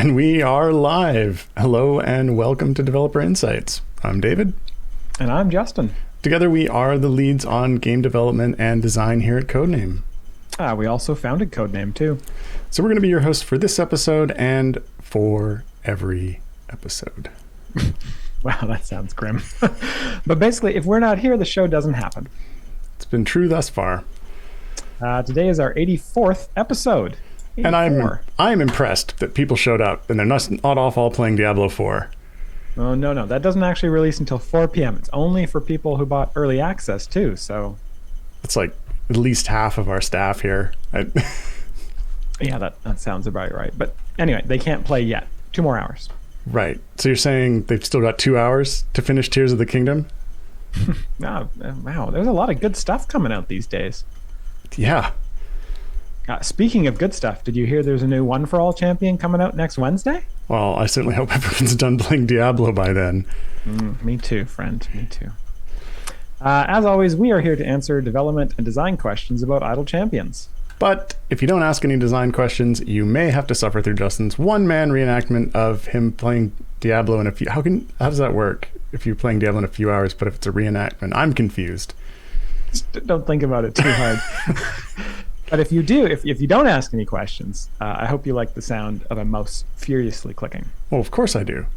And we are live. Hello and welcome to Developer Insights. I'm David. And I'm Justin. Together we are the leads on game development and design here at Codename. We also founded Codename too. So we're going to be your host for this episode and for every episode. Wow, that sounds grim. But basically, if we're not here, the show doesn't happen. It's been true thus far. Today is our 84th episode. 84. And I'm impressed that people showed up and they're not off all playing Diablo 4. Oh, no. That doesn't actually release until 4 p.m. It's only for people who bought early access too, so... It's like at least half of our staff here. Yeah, that sounds about right. But anyway, they can't play yet. 2 more hours. Right. So you're saying they've still got 2 hours to finish Tears of the Kingdom? Wow, there's a lot of good stuff coming out these days. Yeah. Speaking of good stuff, did you hear there's a new One for All champion coming out next Wednesday? Well, I certainly hope everyone's done playing Diablo by then. Me too, friend. Me too. As always, we are here to answer development and design questions about idle champions. But if you don't ask any design questions, you may have to suffer through Justin's one-man reenactment of him playing Diablo in a few... How does that work if you're playing Diablo in a few hours, but if it's a reenactment? I'm confused. Don't think about it too hard. But if you do, if you don't ask any questions, I hope you like the sound of a mouse furiously clicking. Well, of course I do.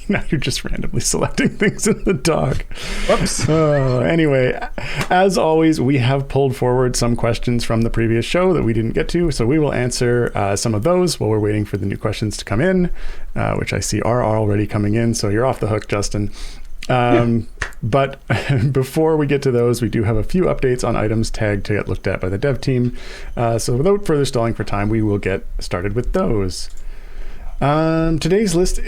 Now you're just randomly selecting things in the dock. Whoops. Anyway, as always, we have pulled forward some questions from the previous show that we didn't get to, so we will answer some of those while we're waiting for the new questions to come in, which I see are already coming in, so you're off the hook, Justin. But before we get to those, we do have a few updates on items tagged to get looked at by the dev team. So without further stalling for time, we will get started with those. Today's list,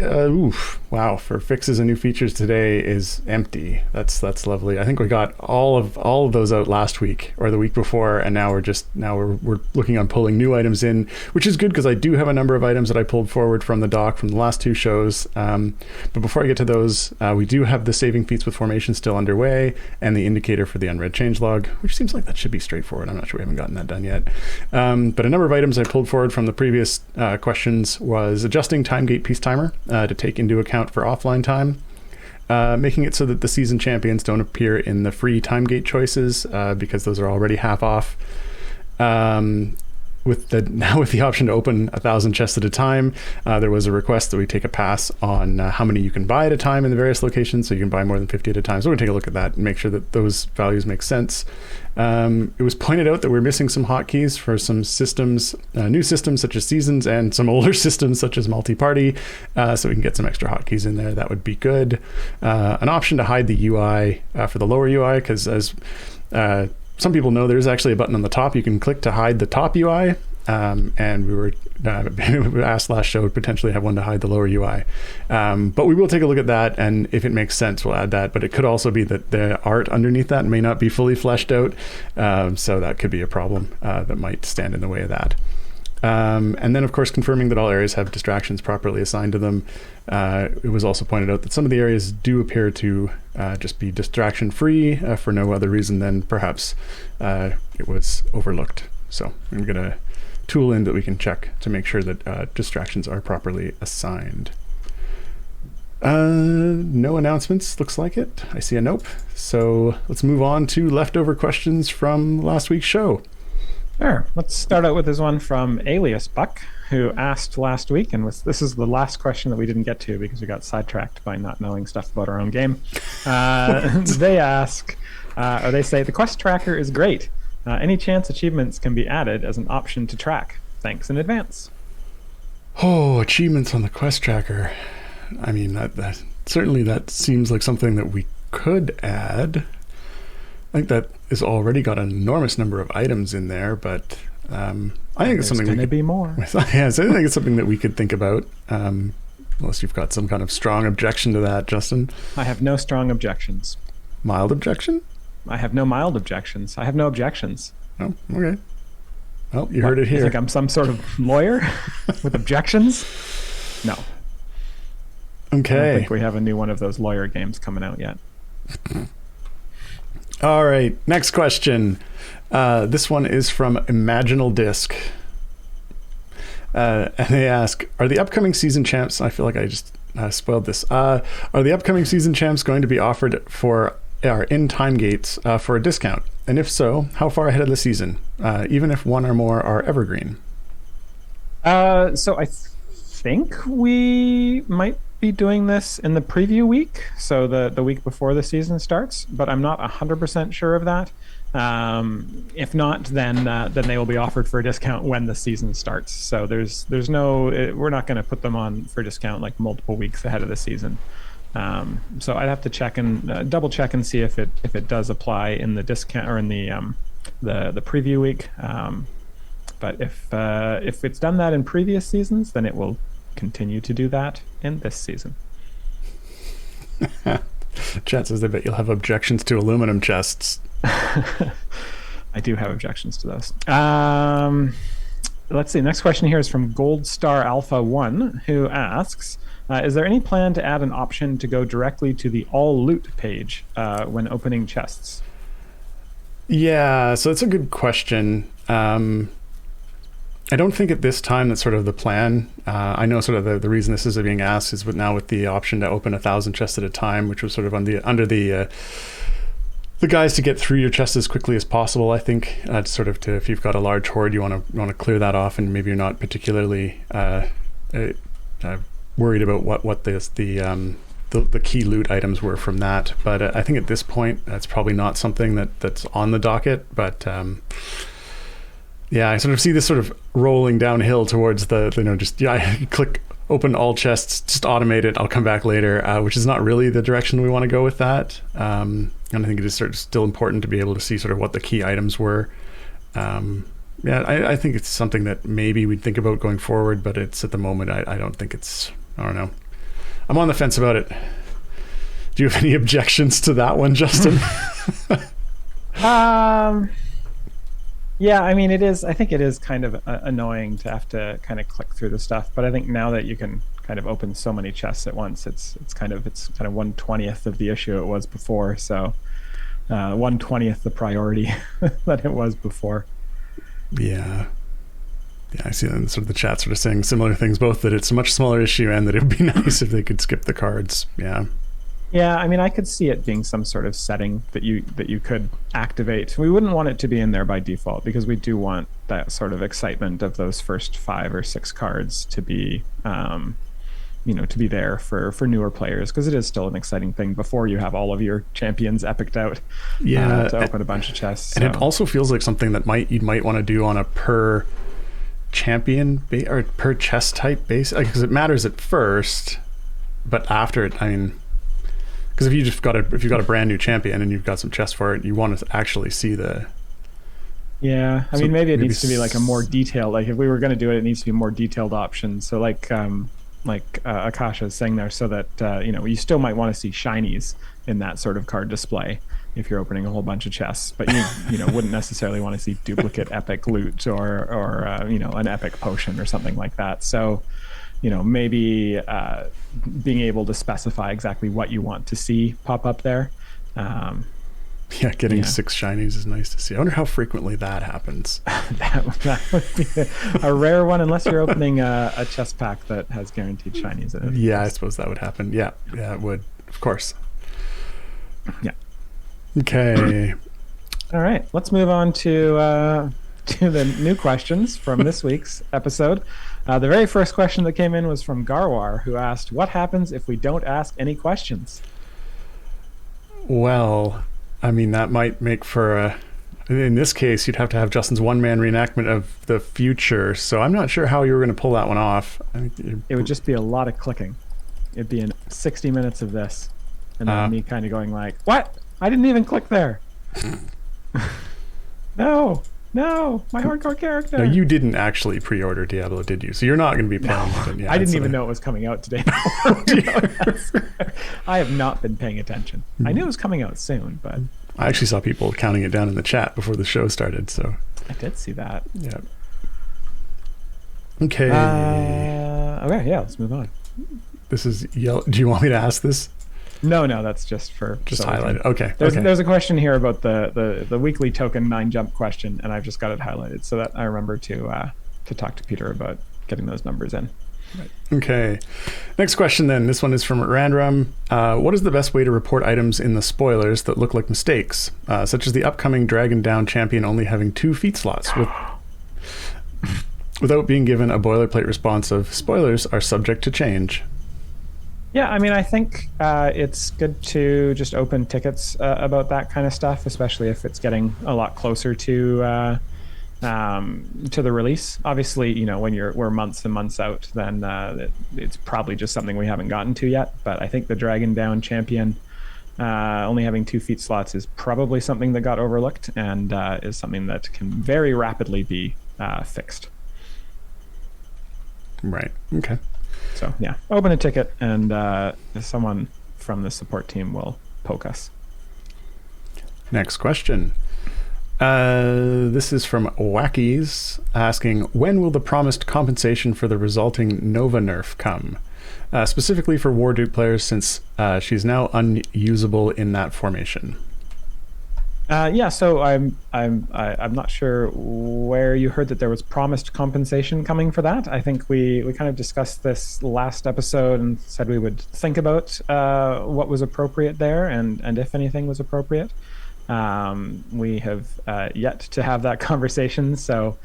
for fixes and new features today is empty. That's lovely. I think we got all of those out last week or the week before, and now we're looking on pulling new items in, which is good because I do have a number of items that I pulled forward from the doc from the last 2 shows. But before I get to those, we do have the saving feats with formation still underway and the indicator for the unread changelog, which seems like that should be straightforward. I'm not sure we haven't gotten that done yet. But a number of items I pulled forward from the previous questions was adjusting TimeGate Peace Timer to take into account for offline time, making it so that the season champions don't appear in the free TimeGate choices because those are already half off. With the option to open 1,000 chests at a time, there was a request that we take a pass on how many you can buy at a time in the various locations, so you can buy more than 50 at a time. So we're going to take a look at that and make sure that those values make sense. It was pointed out that we're missing some hotkeys for some systems, new systems such as Seasons, and some older systems such as Multi-Party, so we can get some extra hotkeys in there. That would be good. An option to hide the UI for the lower UI, because as some people know, there's actually a button on the top you can click to hide the top UI, and we were asked last show to potentially have one to hide the lower UI. But we will take a look at that, and if it makes sense, we'll add that. But it could also be that the art underneath that may not be fully fleshed out, so that could be a problem that might stand in the way of that. And then, of course, confirming that all areas have distractions properly assigned to them. It was also pointed out that some of the areas do appear to just be distraction-free for no other reason than perhaps it was overlooked. So I'm going to tool in that we can check to make sure that distractions are properly assigned. No announcements, looks like it. I see a nope. So let's move on to leftover questions from last week's show. Sure. Let's start out with this one from Alias Buck, who asked last week, and this is the last question that we didn't get to because we got sidetracked by not knowing stuff about our own game. They ask, or they say, the quest tracker is great. Any chance achievements can be added as an option to track? Thanks in advance. Oh, achievements on the quest tracker. I mean, that certainly that seems like something that we could add. I think that is already got an enormous number of items in there, but I think it's something going to be more. Yeah, so I think it's something that we could think about. Unless you've got some kind of strong objection to that, Justin. I have no strong objections. Mild objection? I have no mild objections. I have no objections. Oh, okay. Well, you heard it here. You think I'm some sort of lawyer with objections? No. Okay. I don't think we have a new one of those lawyer games coming out yet. All right, next question. This one is from Imaginal Disc. And they ask, are the upcoming season champs, I feel like I just spoiled this, are the upcoming season champs going to be offered for our in-time gates for a discount? And if so, how far ahead of the season, even if one or more are evergreen? So I think we might be doing this in the preview week, so the week before the season starts, but I'm not 100% sure of that. If not, then they will be offered for a discount when the season starts. So there's no, we're not going to put them on for discount like multiple weeks ahead of the season. So I'd have to check and double check and see if it does apply in the discount or in the preview week. But if it's done that in previous seasons, then it will continue to do that in this season. Chat says they bet you'll have objections to aluminum chests. I do have objections to those. Let's see. Next question here is from Gold Star Alpha 1, who asks, is there any plan to add an option to go directly to the all loot page when opening chests? Yeah, so it's a good question. I don't think at this time that's sort of the plan. I know sort of the reason this is being asked is with the option to open 1,000 chests at a time, which was sort of under the guise to get through your chest as quickly as possible. I think if you've got a large hoard, you want to clear that off, and maybe you're not particularly worried about what the key loot items were from that. But I think at this point that's probably not something that's on the docket. But yeah, I sort of see this sort of rolling downhill towards click open all chests, just automate it, I'll come back later, which is not really the direction we want to go with that. And I think it is still important to be able to see sort of what the key items were. I think it's something that maybe we'd think about going forward, but it's at the moment, I don't think I don't know. I'm on the fence about it. Do you have any objections to that one, Justin? Yeah, I mean, I think it is kind of annoying to have to kind of click through the stuff, but I think now that you can kind of open so many chests at once, it's kind of 1/20th of the issue it was before. So 1/20th the priority that it was before. Yeah, I see that sort of the chat sort of saying similar things, both that it's a much smaller issue and that it would be nice if they could skip the cards. Yeah, I mean, I could see it being some sort of setting that you could activate. We wouldn't want it to be in there by default, because we do want that sort of excitement of those first 5 or 6 cards to be, to be there for newer players, because it is still an exciting thing before you have all of your champions epicked out. To open a bunch of chests. And it also feels like something that you might want to do on a per champion or per chest type base, because it matters at first, but after it, I mean. Because if you've got a brand new champion and you've got some chests for it, you want to actually see the. Yeah, I mean, maybe it needs to be like a more detailed. Like if we were going to do it, it needs to be more detailed options. So like Akasha is saying there, so that you still might want to see shinies in that sort of card display if you're opening a whole bunch of chests, but you wouldn't necessarily want to see duplicate epic loot or an epic potion or something like that. So. Maybe being able to specify exactly what you want to see pop up there. Getting 6 shinies is nice to see. I wonder how frequently that happens. that would be a rare one, unless you're opening a chest pack that has guaranteed shinies in it. Yeah, I suppose that would happen. Yeah, it would, of course. Yeah. Okay. All right, let's move on to the new questions from this week's episode. The very first question that came in was from Garwar, who asked, what happens if we don't ask any questions? Well, I mean, that might make for in this case, you'd have to have Justin's one-man reenactment of the future, so I'm not sure how you were going to pull that one off. It would just be a lot of clicking. It'd be in 60 minutes of this, and then me kind of going like, what? I didn't even click there. No, my hardcore character. No, you didn't actually pre-order Diablo, did you? So you're not going to be playing it. Yeah, I didn't even know it was coming out today. I have not been paying attention. I knew it was coming out soon, but... I actually saw people counting it down in the chat before the show started, so... I did see that. Yeah. Okay. Okay, yeah, let's move on. This is... Do you want me to ask this? No, that's just for... Just highlighted. Okay. There's a question here about the weekly token 9 jump question, and I've just got it highlighted so that I remember to talk to Peter about getting those numbers in. Okay. Next question then. This one is from Randrum. What is the best way to report items in the spoilers that look like mistakes, such as the upcoming Dragon Down champion only having 2 feat slots, without being given a boilerplate response of spoilers are subject to change? Yeah, I mean, I think it's good to just open tickets about that kind of stuff, especially if it's getting a lot closer to the release. Obviously, when we're months and months out, then it's probably just something we haven't gotten to yet. But I think the Dragon Down champion only having 2 feat slots is probably something that got overlooked and is something that can very rapidly be fixed. Right. Okay. So yeah, open a ticket and someone from the support team will poke us. Next question. This is from Wackies asking, when will the promised compensation for the resulting Nova nerf come? Specifically for Warduke players, since she's now unusable in that formation. So I'm not sure where you heard that there was promised compensation coming for that. I think we kind of discussed this last episode and said we would think about what was appropriate there and if anything was appropriate. We have yet to have that conversation, so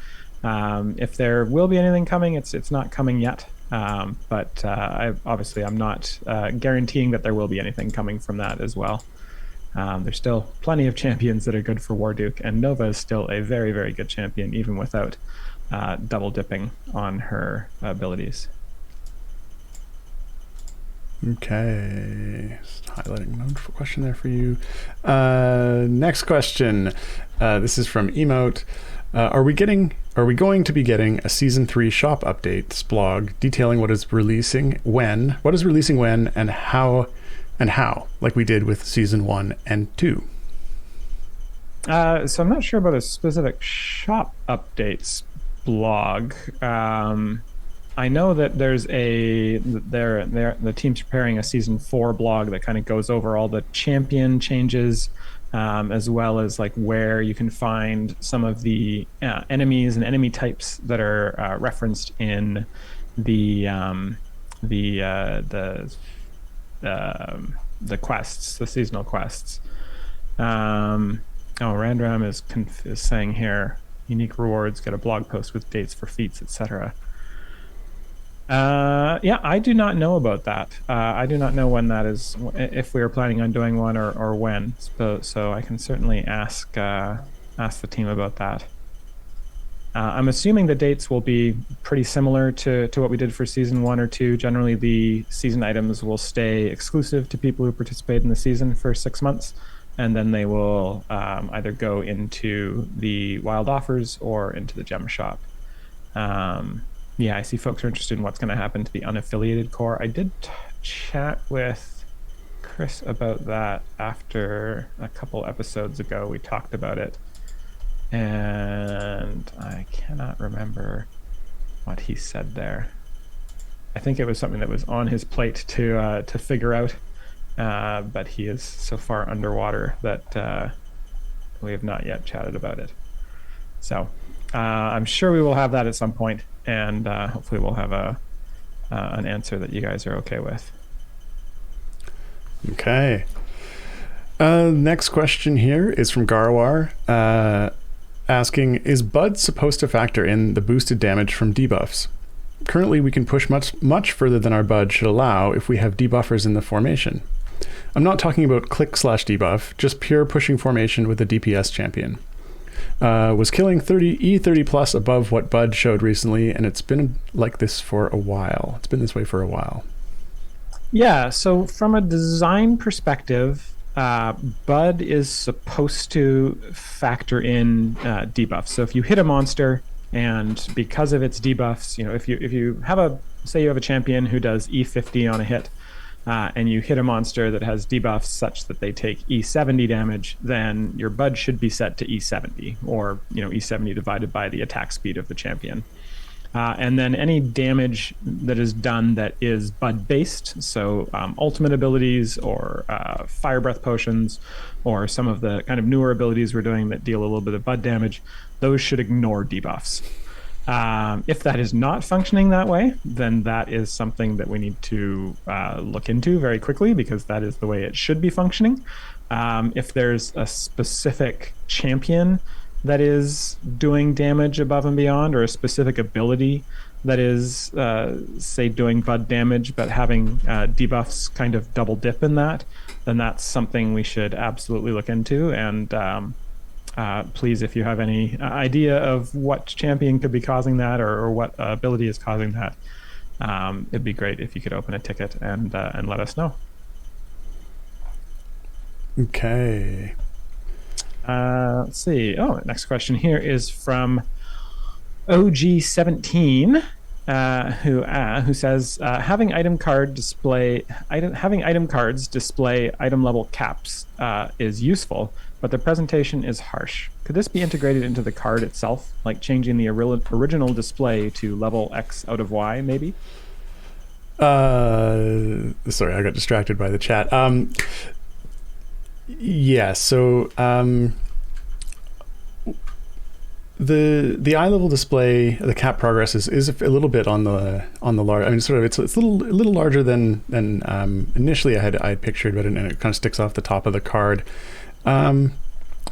if there will be anything coming, it's not coming yet. But I'm not guaranteeing that there will be anything coming from that as well. There's still plenty of champions that are good for Warduke, and Nova is still a very, very good champion, even without double dipping on her abilities. Okay, just highlighting another question there for you. Next question. This is from Emote. Are we going to be getting a season 3 shop updates blog detailing what is releasing when, and how, like we did with season 1 and 2? So I'm not sure about a specific shop updates blog. I know that there's the team's preparing a season 4 blog that kind of goes over all the champion changes, as well as like where you can find some of the enemies and enemy types that are referenced in the quests, the seasonal quests. Randram is saying here, unique rewards, get a blog post with dates for feats, etc. I do not know about that. I do not know when that is, if we are planning on doing one or when. So I can certainly ask the team about that. I'm assuming the dates will be pretty similar to what we did for season 1 or 2. Generally, the season items will stay exclusive to people who participate in the season for 6 months, and then they will either go into the wild offers or into the gem shop. I see folks are interested in what's going to happen to the unaffiliated core. I did chat with Chris about that after a couple episodes ago. We talked about it, and I cannot remember what he said there. I think it was something that was on his plate to figure out, but he is so far underwater that we have not yet chatted about it. So I'm sure we will have that at some point, and hopefully we'll have an answer that you guys are okay with. Okay. Next question here is from Garwar, asking, is Bud supposed to factor in the boosted damage from debuffs? Currently, we can push much further than our Bud should allow if we have debuffers in the formation. I'm not talking about click/debuff, just pure pushing formation with a DPS champion. Was killing 30 plus above what Bud showed recently, and it's been like this for a while. It's been this way for a while. Yeah, so from a design perspective, Bud is supposed to factor in debuffs. So if you hit a monster, and because of its debuffs, if you have say you have a champion who does E50 on a hit, and you hit a monster that has debuffs such that they take E70 damage, then your Bud should be set to E70, or E70 divided by the attack speed of the champion. And then any damage that is done that is Bud based, so ultimate abilities or fire breath potions, or some of the kind of newer abilities we're doing that deal a little bit of Bud damage, those should ignore debuffs. If that is not functioning that way, then that is something that we need to look into very quickly, because that is the way it should be functioning. If there's a specific champion that is doing damage above and beyond, or a specific ability that is, say, doing bud damage, but having debuffs kind of double dip in that, then that's something we should absolutely look into. And please, if you have any idea of what champion could be causing that, or what ability is causing that, it'd be great if you could open a ticket and let us know. Okay. Let's see. Oh, next question here is from OG17, who says having item cards display item level caps is useful, but the presentation is harsh. Could this be integrated into the card itself, like changing the original display to level X out of Y, maybe? Sorry, I got distracted by the chat. Yeah, so the eye level display, the cap progress is a little bit on the large. I mean, sort of it's a little larger than initially I had pictured, but and it kind of sticks off the top of the card.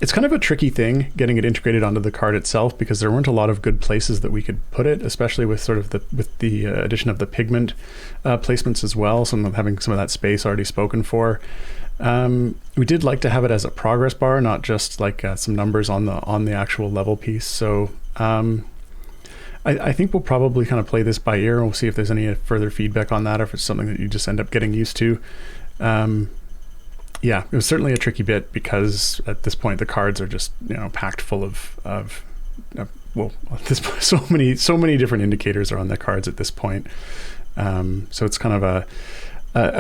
It's kind of a tricky thing getting it integrated onto the card itself, because there weren't a lot of good places that we could put it, especially with sort of the addition of the pigment placements as well. So having some of that space already spoken for. We did like to have it as a progress bar, not just like some numbers on the actual level piece. So I think we'll probably kind of play this by ear, and we'll see if there's any further feedback on that, or if it's something that you just end up getting used to. Yeah, it was certainly a tricky bit, because at this point the cards are just packed full of well, at this point, so many different indicators are on the cards at this point. So it's kind of a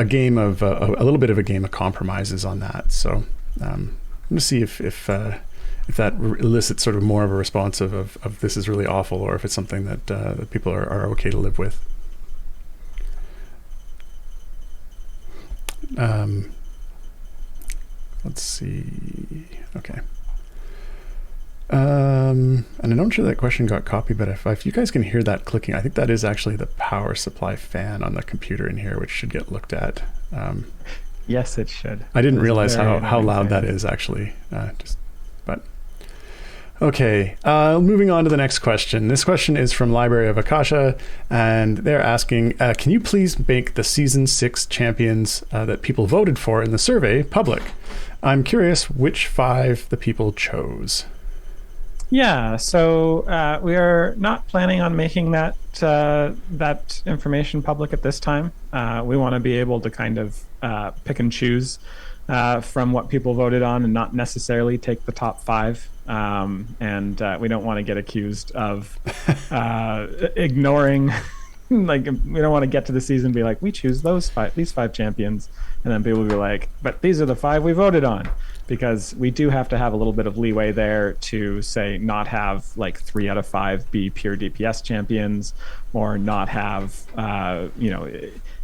game of a little bit of a game of compromises on that. So I'm going to see if that elicits sort of more of a response of this is really awful, or if it's something that people are okay to live with. Let's see. Okay. And I'm not sure that question got copied, but if you guys can hear that clicking, I think that is actually the power supply fan on the computer in here, which should get looked at. Yes, it should. I didn't realize how loud that is actually. But okay. Moving on to the next question. This question is from Library of Akasha, and they're asking, can you please make the Season 6 champions that people voted for in the survey public? I'm curious which 5 the people chose. Yeah, so we are not planning on making that information public at this time. We want to be able to kind of pick and choose from what people voted on, and not necessarily take the top 5. And we don't want to get accused of ignoring. Like, we don't want to get to the season and be like, we choose these 5 champions, and then people will be like, but these are the 5 we voted on. Because we do have to have a little bit of leeway there to, say, not have like 3 out of 5 be pure DPS champions, or not have,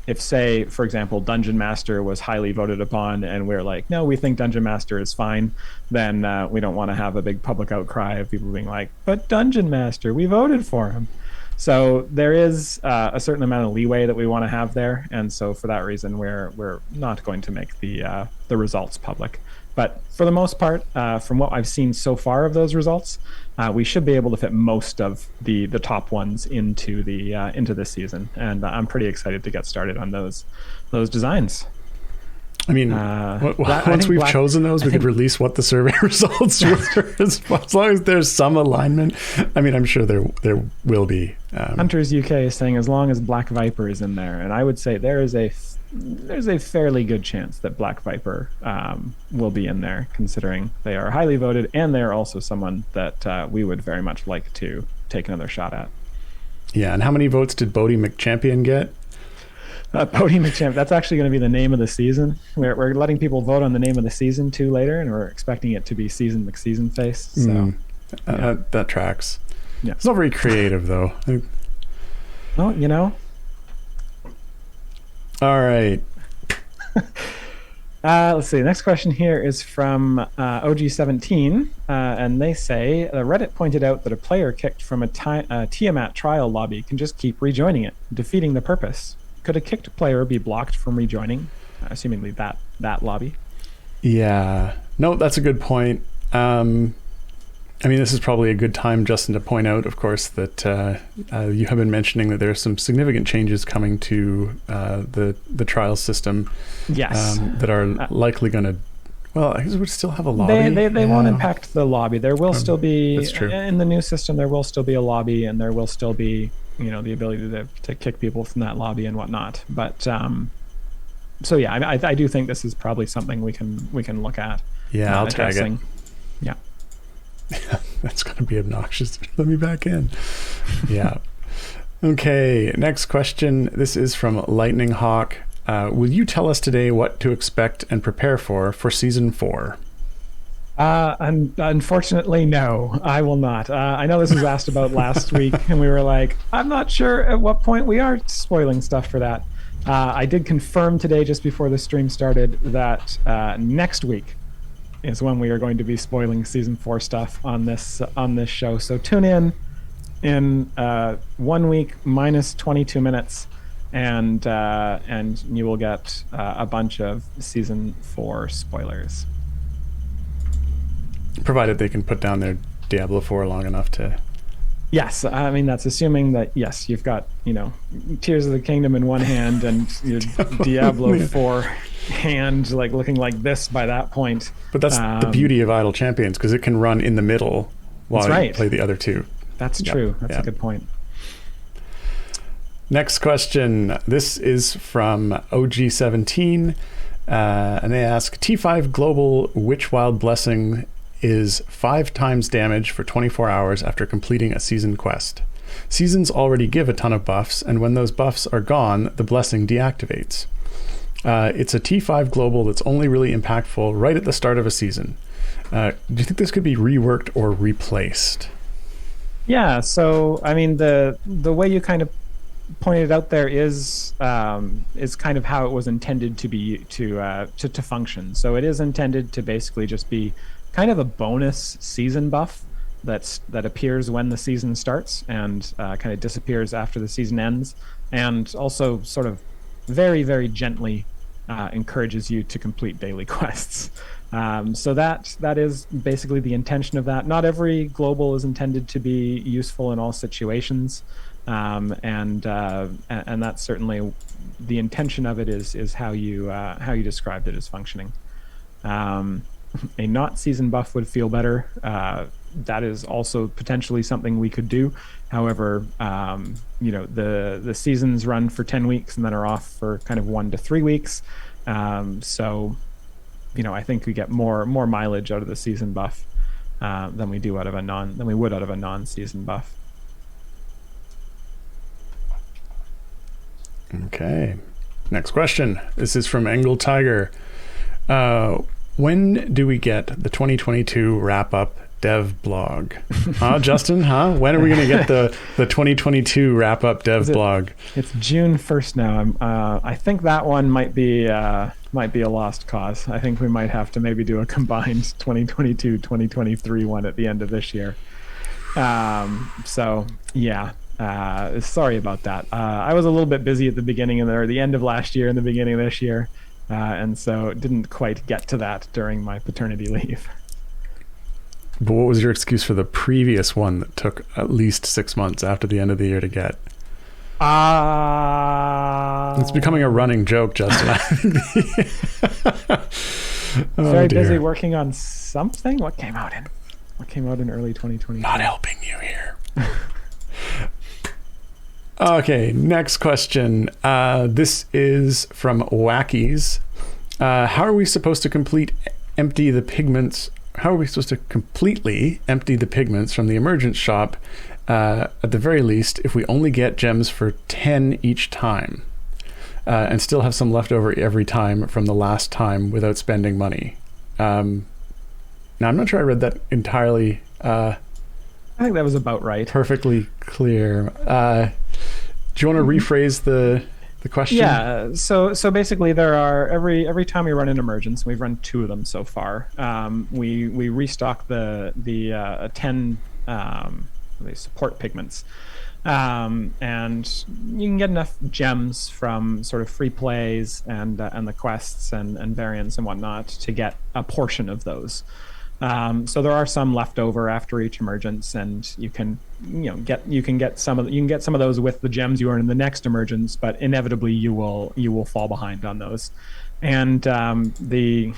if, say, for example, Dungeon Master was highly voted upon, and we're like, no, we think Dungeon Master is fine, then we don't want to have a big public outcry of people being like, but Dungeon Master, we voted for him. So there is a certain amount of leeway that we want to have there, and so for that reason, we're not going to make the results public. But for the most part, from what I've seen so far of those results, we should be able to fit most of the top ones into this season, and I'm pretty excited to get started on those designs. I mean, once we've chosen those, we could release what the survey results were, as long as there's some alignment. I mean, I'm sure there will be. Hunters UK is saying as long as Black Viper is in there, and I would say there's a fairly good chance that Black Viper will be in there, considering they are highly voted, and they're also someone that we would very much like to take another shot at. Yeah, and how many votes did Bodie McChampion get? Bodie McChampion, that's actually going to be the name of the season. We're letting people vote on the name of the season too later, and we're expecting it to be Season McSeason Face. So that tracks. Yeah, it's not very creative though. Well, All right. Let's see. The next question here is from OG17, and they say Reddit pointed out that a player kicked from a Tiamat trial lobby can just keep rejoining it, defeating the purpose. Could a kicked player be blocked from rejoining, assumingly that lobby? Yeah. No, that's a good point. I mean, this is probably a good time, Justin, to point out, of course, that you have been mentioning that there are some significant changes coming to the trial system. Yes. That are likely going to, well, I guess we still have a lobby. They won't impact the lobby. There will still be, that's true. In the new system, there will still be a lobby, and there will still be, the ability to kick people from that lobby and whatnot. But so yeah, I do think this is probably something we can look at. Yeah, I'll tag it. Yeah. That's going to be obnoxious. Let me back in. Yeah. Okay, next question. This is from Lightning Hawk. Will you tell us today what to expect and prepare for Season 4? Unfortunately, no, I will not. I know this was asked about last week, and we were like, I'm not sure at what point we are spoiling stuff for that. I did confirm today, just before the stream started, that next week is when we are going to be spoiling Season 4 stuff on this show. So tune in 1 week minus 22 minutes, and you will get a bunch of Season 4 spoilers. Provided they can put down their Diablo 4 long enough to... Yes, I mean, that's assuming that, yes, you've got, Tears of the Kingdom in one hand and your Diablo 4 hand, like, looking like this by that point. But that's the beauty of Idle Champions, because it can run in the middle while you play the other two. That's true. That's a good point. Next question. This is from OG17, and they ask, T5 Global Witch Wild Blessing is 5 times damage for 24 hours after completing a season quest. Seasons already give a ton of buffs, and when those buffs are gone, the blessing deactivates. It's a T5 Global that's only really impactful right at the start of a season. Do you think this could be reworked or replaced? Yeah, so I mean, the way you kind of pointed out there is kind of how it was intended to be to function. So it is intended to basically just be kind of a bonus season buff that appears when the season starts and kind of disappears after the season ends, and also sort of very, very gently encourages you to complete daily quests. So that is basically the intention of that. Not every global is intended to be useful in all situations, and that's certainly the intention of it. Is how you described it as functioning. A not season buff would feel better. That is also potentially something we could do. However, the seasons run for 10 weeks and then are off for kind of 1 to 3 weeks. So, I think we get more mileage out of the season buff than we would out of a non-season buff. Okay. Next question. This is from Angle Tiger. When do we get the 2022 wrap-up dev blog? Justin, when are we going to get the 2022 wrap-up dev blog? It's June 1st now. I think that one might be a lost cause. I think we might have to maybe do a combined 2022-2023 one at the end of this year. So, yeah. Sorry about that. I was a little bit busy at the beginning or the end of last year and the beginning of this year. And so didn't quite get to that during my paternity leave. But what was your excuse for the previous one that took at least 6 months after the end of the year to get? It's becoming a running joke, Justin. Very busy working on something. What came out in early 2020? Not helping you here. Okay, next question. This is from Wackies. How are we supposed to completely empty the pigments from the Emergence shop, at the very least, if we only get gems for 10 each time, and still have some left over every time from the last time without spending money? Now, I'm not sure I read that entirely. I think that was about right. Perfectly clear. Do you want to rephrase the the question? Yeah. So basically, there are every time we run an emergence, we've run 2 of them so far. We restock the 10 the support pigments. And you can get enough gems from sort of free plays and the quests and variants and whatnot to get a portion of those. So there are some left over after each emergence, and you can get some of those with the gems you earn in the next emergence, but inevitably you will fall behind on those. And the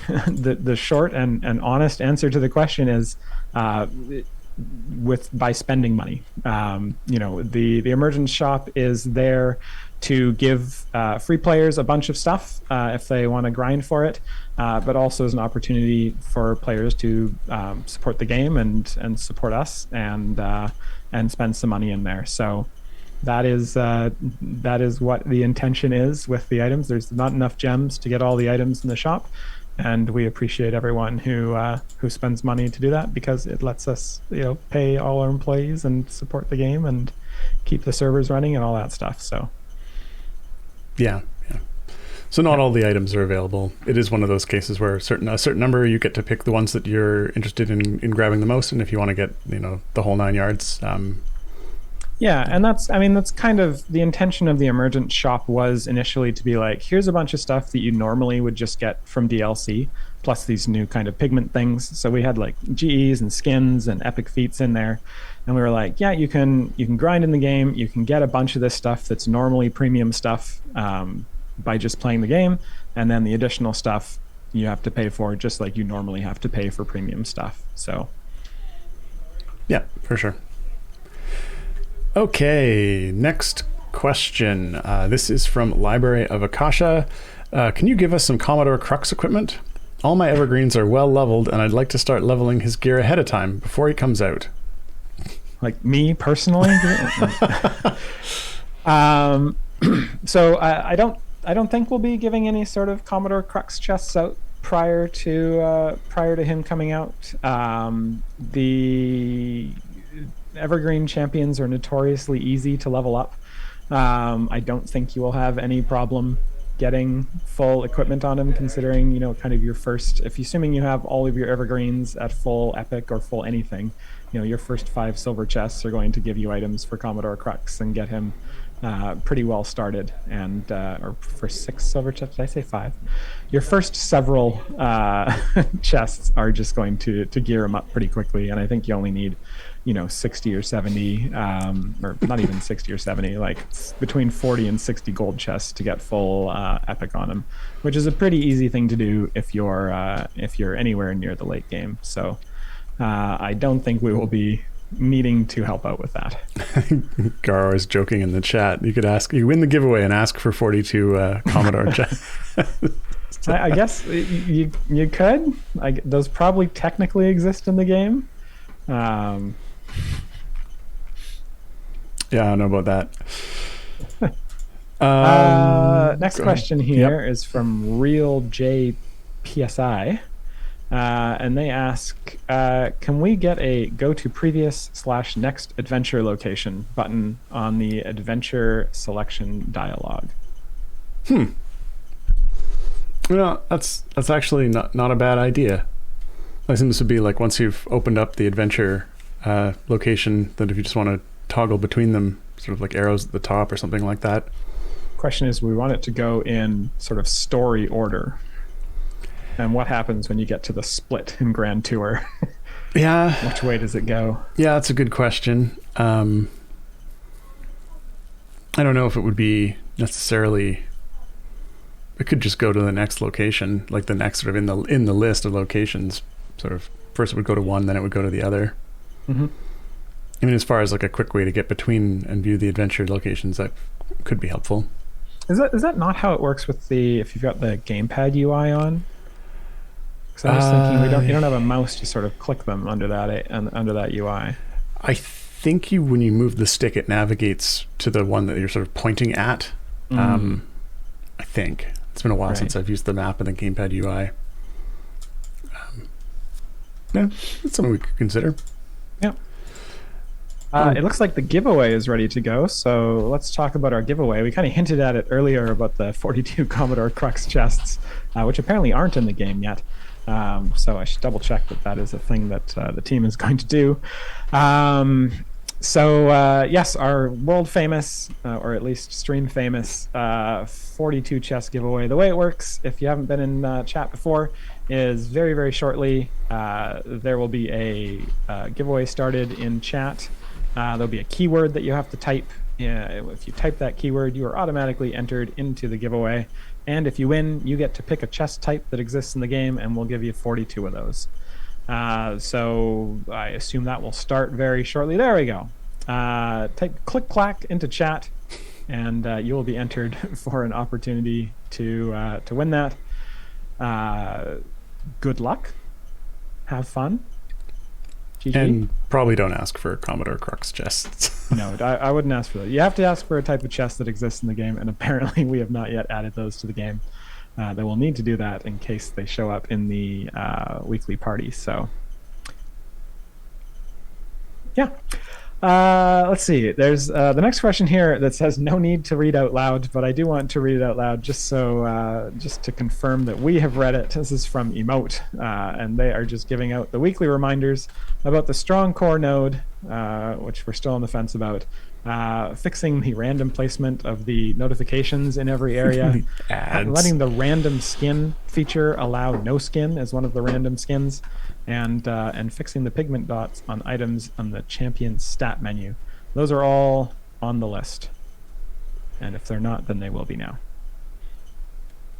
short and honest answer to the question is by spending money. The Emergence shop is there to give free players a bunch of stuff if they want to grind for it, but also as an opportunity for players to support the game and support us and spend some money in there. So that is what the intention is with the items. There's not enough gems to get all the items in the shop, and we appreciate everyone who spends money to do that, because it lets us pay all our employees and support the game and keep the servers running and all that stuff. So yeah. So not all the items are available. It is one of those cases where a certain number, you get to pick the ones that you're interested in grabbing the most, and if you want to get the whole 9 yards. Yeah, and that's kind of the intention of the Emergent shop, was initially to be like, here's a bunch of stuff that you normally would just get from DLC, plus these new kind of pigment things. So we had like GEs and skins and epic feats in there, and we were like, yeah, you can grind in the game, you can get a bunch of this stuff that's normally premium stuff by just playing the game, and then the additional stuff you have to pay for, just like you normally have to pay for premium stuff. So yeah, for sure. Okay, next question. This is from Library of Akasha. Can you give us some Commodore Crux equipment? All my evergreens are well leveled, and I'd like to start leveling his gear ahead of time before he comes out. Like me personally? So I don't think we'll be giving any sort of Commodore Crux chests out prior to him coming out. The Evergreen champions are notoriously easy to level up. I don't think you will have any problem getting full equipment on him, considering kind of your first, assuming you have all of your evergreens at full epic or full anything, your first 5 silver chests are going to give you items for Commodore Crux and get him pretty well started. And or for 6 silver chests, did I say 5? Your first several chests are just going to gear him up pretty quickly, and I think you only need 60 or 70, or not even 60 or 70, like between 40 and 60 gold chests to get full epic on him, which is a pretty easy thing to do if you're anywhere near the late game. So I don't think we will be needing to help out with that. Garo is joking in the chat. You win the giveaway and ask for 42 Commodore chests. I guess you could. Those probably technically exist in the game. Yeah, I don't know about that. Next question here is from Real J PSI, and they ask, can we get a go to previous/next adventure location button on the adventure selection dialog? Well, that's actually not a bad idea. I think this would be like once you've opened up the adventure location, that if you just want to toggle between them, sort of like arrows at the top or something like that. Question is, we want it to go in sort of story order. And what happens when you get to the split in Grand Tour? Yeah. Which way does it go? Yeah, that's a good question. I don't know if it would be necessarily... It could just go to the next location, like the next sort of in the list of locations. Sort of first it would go to one, then it would go to the other. Mm-hmm. I mean, as far as like a quick way to get between and view the adventure locations, that could be helpful. Is that not how it works with if you've got the gamepad UI on? Because I was thinking you don't have a mouse to sort of click them under that UI. I think when you move the stick, it navigates to the one that you're sort of pointing at. I think it's been a while since I've used the map and the gamepad UI. Yeah, that's something we could consider. Yeah. It looks like the giveaway is ready to go, so let's talk about our giveaway. We kind of hinted at it earlier about the 42 Commodore Crux chests, which apparently aren't in the game yet. So I should double check that that is a thing that the team is going to do. Yes, our world famous, or at least stream famous, 42 chest giveaway. The way it works, if you haven't been in chat before, is very, very shortly there will be a giveaway started in chat. There'll be a keyword that you have to type. If you type that keyword, you are automatically entered into the giveaway. And if you win, you get to pick a chest type that exists in the game, and we'll give you 42 of those. So I assume that will start very shortly. There we go. Type click-clack into chat, and you will be entered for an opportunity to win that. Good luck. Have fun. GG. And probably don't ask for Commodore Crux chests. No, I wouldn't ask for that. You have to ask for a type of chest that exists in the game, and apparently we have not yet added those to the game. They will need to do that in case they show up in the weekly party. So, yeah. Let's see. There's the next question here that says no need to read out loud, but I do want to read it out loud just to confirm that we have read it. This is from Emote, and they are just giving out the weekly reminders about the strong core node, which we're still on the fence about, fixing the random placement of the notifications in every area, letting the random skin feature allow no skin as one of the random skins, and fixing the pigment dots on items on the champion stat menu. Those are all on the list, and if they're not, then they will be now.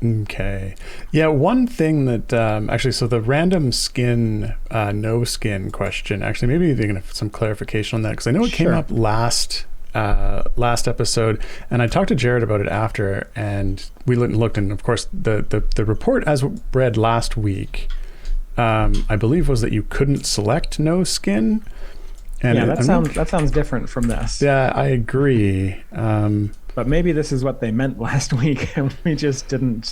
Okay. Yeah, one thing that actually, so the random skin, no skin question, actually, maybe they can have some clarification on that, because I know it came up last episode, and I talked to Jared about it after, and we looked, and of course the report as read last week, I believe, was that you couldn't select no skin. And yeah, that sounds different from this. Yeah, I agree. But maybe this is what they meant last week, and we just didn't.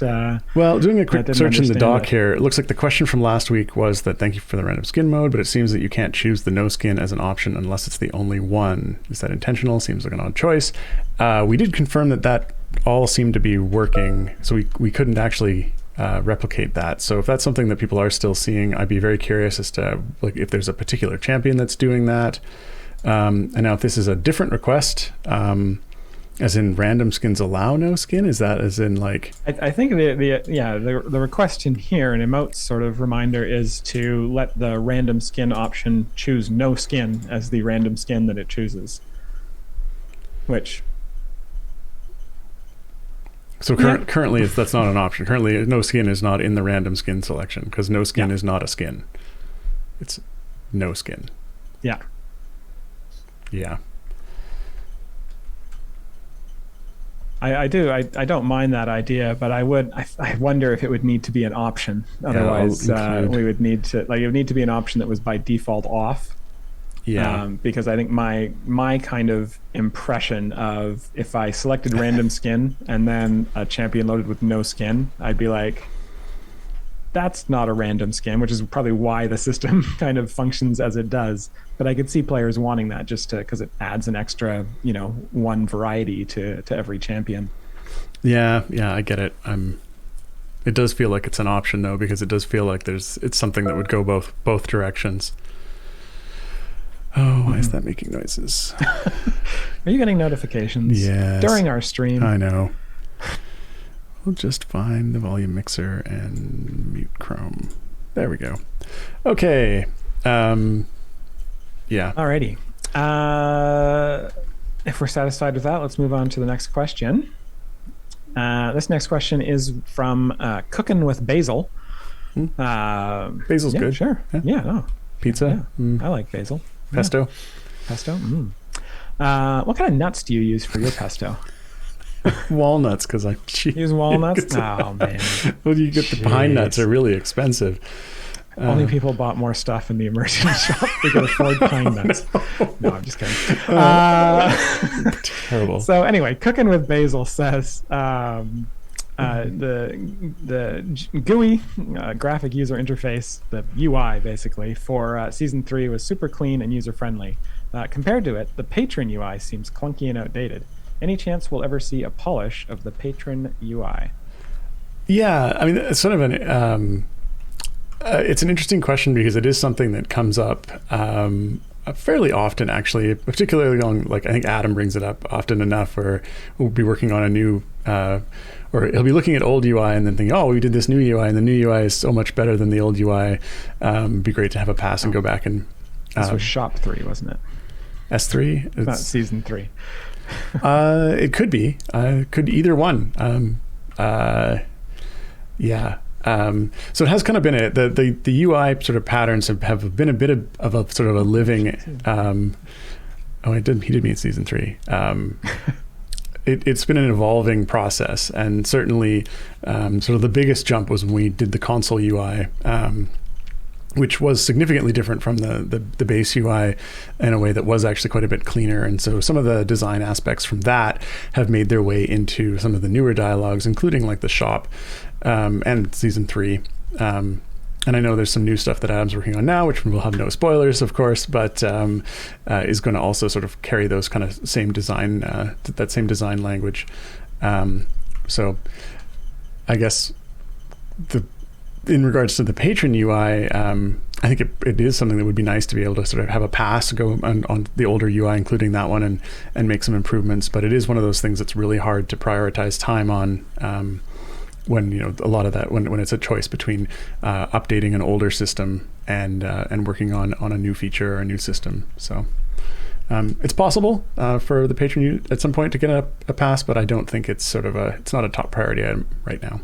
Well, doing a quick search in the doc it. here, it looks like the question from last week was that thank you for the random skin mode, but it seems that you can't choose the no skin as an option unless it's the only one. Is that intentional? Seems like an odd choice. We did confirm that all seemed to be working, so we couldn't actually replicate that. So if that's something that people are still seeing, I'd be very curious as to like if there's a particular champion that's doing that. And now if this is a different request, as in random skins allow no skin, is that as in like I think the request in here, an emote sort of reminder, is to let the random skin option choose no skin as the random skin that it chooses, which so currently that's not an option. Currently no skin is not in the random skin selection, because no skin is not a skin, it's no skin. Yeah I don't mind that idea, but I wonder if it would need to be an option. Otherwise, we would need to, like, it would need to be an option that was by default off. Yeah. Because I think my kind of impression of if I selected random skin and then a champion loaded with no skin, I'd be like, that's not a random skin, which is probably why the system kind of functions as it does. But I could see players wanting that just because it adds an extra, one variety to every champion. Yeah, I get it. It does feel like it's an option though, because it does feel like it's something that would go both directions. Oh, why is that making noises? Are you getting notifications? Yes. During our stream? I know. We'll just find the volume mixer and mute Chrome. There we go. Okay. Yeah. Alrighty. If we're satisfied with that, let's move on to the next question. This next question is from Cookin' with Basil. Basil's good. Sure. Yeah. No. Pizza. Yeah. I like basil. Pesto. Yeah. Pesto. What kind of nuts do you use for your pesto? Walnuts, because I use walnuts. Oh man! Well, you get the pine nuts are really expensive. Only people bought more stuff in the Emergence shop they could afford pine nuts. No, I'm just kidding. Terrible. So anyway, Cooking with Basil says the GUI, graphic user interface, the UI basically for season 3 was super clean and user friendly. Compared to it, the Patron UI seems clunky and outdated. Any chance we'll ever see a polish of the Patron UI? Yeah, I mean, it's sort of it's an interesting question because it is something that comes up fairly often, actually, particularly on, like, I think Adam brings it up often enough, where we'll be working on a new, or he'll be looking at old UI and then thinking, oh, we did this new UI and the new UI is so much better than the old UI. It'd be great to have a pass and go back and... This was Shop 3, wasn't it? S3? It's not Season 3. It could be. Could either one. Yeah. So it has kind of been the UI sort of patterns have been a bit of a sort of a living. He did mean Season 3. It's been an evolving process, and certainly sort of the biggest jump was when we did the console UI, which was significantly different from the base UI in a way that was actually quite a bit cleaner. And so some of the design aspects from that have made their way into some of the newer dialogues, including like the shop and Season 3. And I know there's some new stuff that Adam's working on now, which will have no spoilers, of course, but is going to also sort of carry those kind of same design, that same design language. So I guess in regards to the Patron UI, I think it is something that would be nice to be able to sort of have a pass go on the older UI, including that one, and make some improvements. But it is one of those things that's really hard to prioritize time on when, you know, a lot of that, when it's a choice between updating an older system and working on a new feature or a new system. So it's possible for the Patron at some point to get a pass, but I don't think it's it's not a top priority item right now.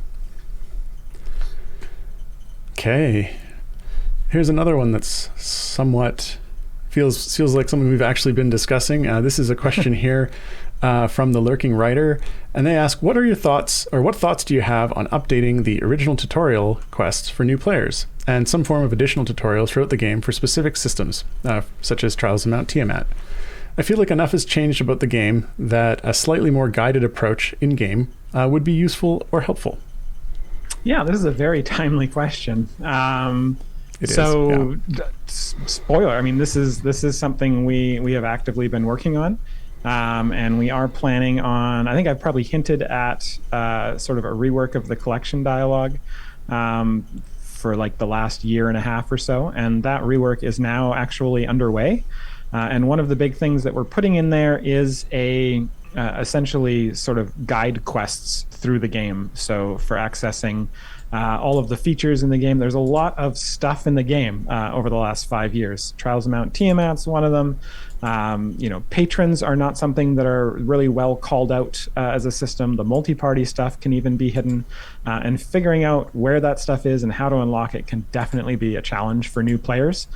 Okay, here's another one that's somewhat feels like something we've actually been discussing. This is a question here from the Lurking Writer, and they ask, what are your thoughts, or what thoughts do you have on updating the original tutorial quests for new players and some form of additional tutorials throughout the game for specific systems, such as Trials of Mount Tiamat? I feel like enough has changed about the game that a slightly more guided approach in-game would be useful or helpful. Yeah, this is a very timely question. Spoiler, I mean, this is something we have actively been working on, and we are planning on, I think I've probably hinted at sort of a rework of the collection dialogue for like the last year and a half or so, and that rework is now actually underway. And one of the big things that we're putting in there is essentially sort of guide quests through the game. So for accessing all of the features in the game, there's a lot of stuff in the game over the last 5 years. Trials of Mount Tiamat's one of them. Patrons are not something that are really well called out as a system. The multi-party stuff can even be hidden, and figuring out where that stuff is and how to unlock it can definitely be a challenge for new players.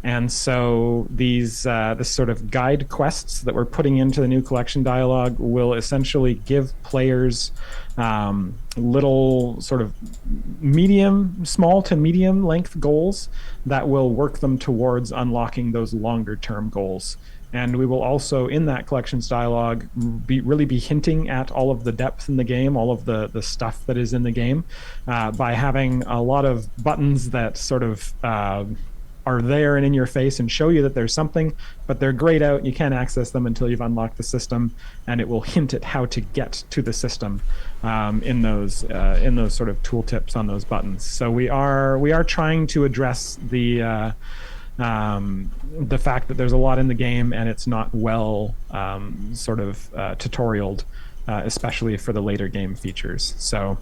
And so this sort of guide quests that we're putting into the new collection dialogue will essentially give players little sort of small to medium length goals that will work them towards unlocking those longer term goals. And we will also, in that collections dialogue, really be hinting at all of the depth in the game, all of the stuff that is in the game, by having a lot of buttons that sort of are there and in your face and show you that there's something, but they're grayed out. You can't access them until you've unlocked the system, and it will hint at how to get to the system in those sort of tooltips on those buttons. So we are trying to address the fact that there's a lot in the game and it's not well tutorialed, especially for the later game features. So